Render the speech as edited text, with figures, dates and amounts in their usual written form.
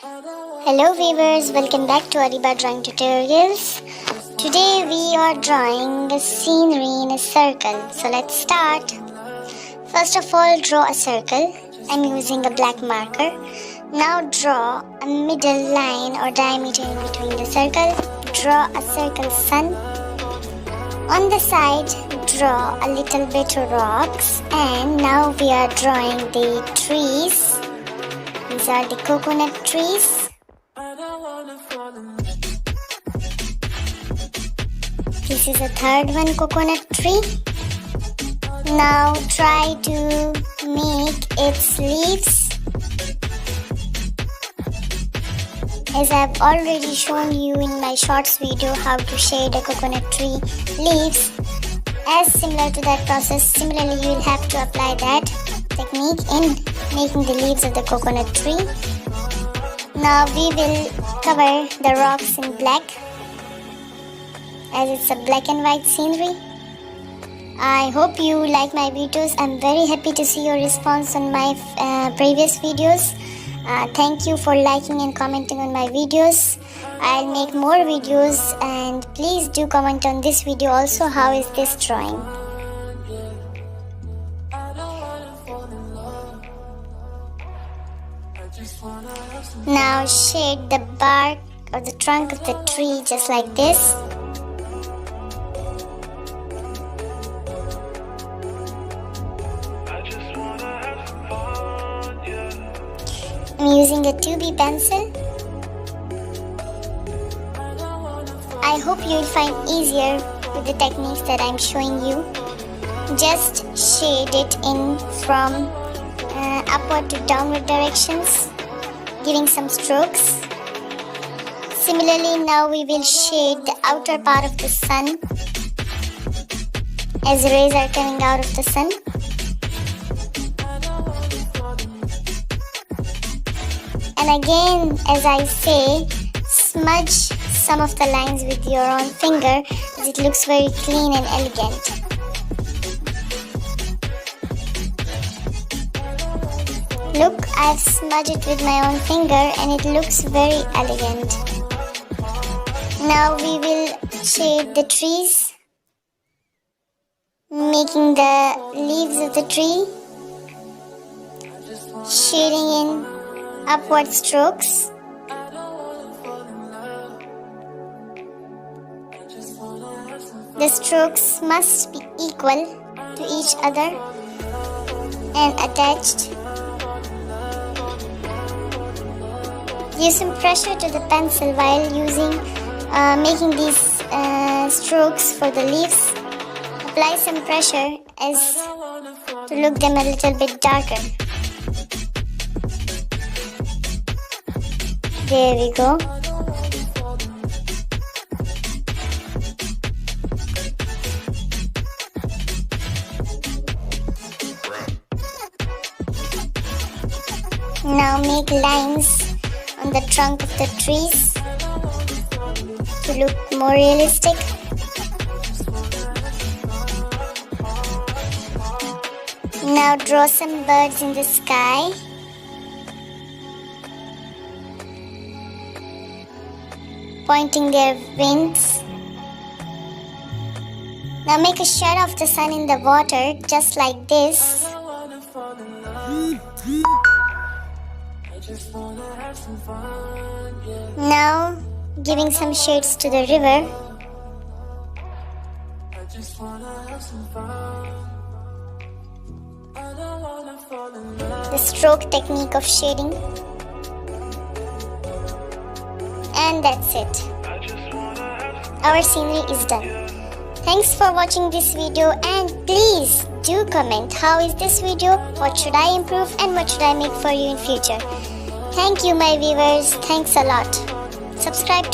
Hello viewers, welcome back to Ariba Drawing Tutorials. Today we are drawing a scenery in a circle. So let's start. First of all, draw a circle. I'm using a black marker. Now draw a middle line or diameter in between the circle. Draw a circle sun. On the side, draw a little bit of rocks. And now we are drawing the trees. These are the coconut trees. This is a third one, coconut tree. Now try to make its leaves. As I've already shown you in my shorts video how to shade a coconut tree leaves. As similar to that process, similarly you will have to apply that technique in making the leaves of the coconut tree. Now we will cover the rocks in black, as it's a black and white scenery. I hope you like my videos. I'm very happy to see your response on my previous videos. Thank you for liking and commenting on my videos. I'll make more videos, and please do comment on this video also. How is this drawing? Now shade the bark or the trunk of the tree just like this. I'm using a 2B pencil. I hope you will find easier with the techniques that I'm showing you. Just shade it in from upward to downward directions, giving some strokes. Similarly, now we will shade the outer part of the sun, as rays are coming out of the sun. And again, as I say, smudge some of the lines with your own finger, as it looks very clean and elegant. Look, I've smudged it with my own finger and it looks very elegant. Now we will shade the trees, making the leaves of the tree, shading in upward strokes. The strokes must be equal to each other and attached. Give some pressure to the pencil while making these strokes for the leaves. Apply some pressure as to look them a little bit darker. There we go. Now make lines on the trunk of the trees to look more realistic. Now draw some birds in the sky. Pointing their wings. Now make a shadow of the sun in the water just like this. Now giving some shades to the river. The stroke technique of shading. And that's it. Our scenery is done. Thanks for watching this video, and please do comment how is this video, what should I improve, and what should I make for you in future. Thank you my viewers. Thanks a lot. Subscribe to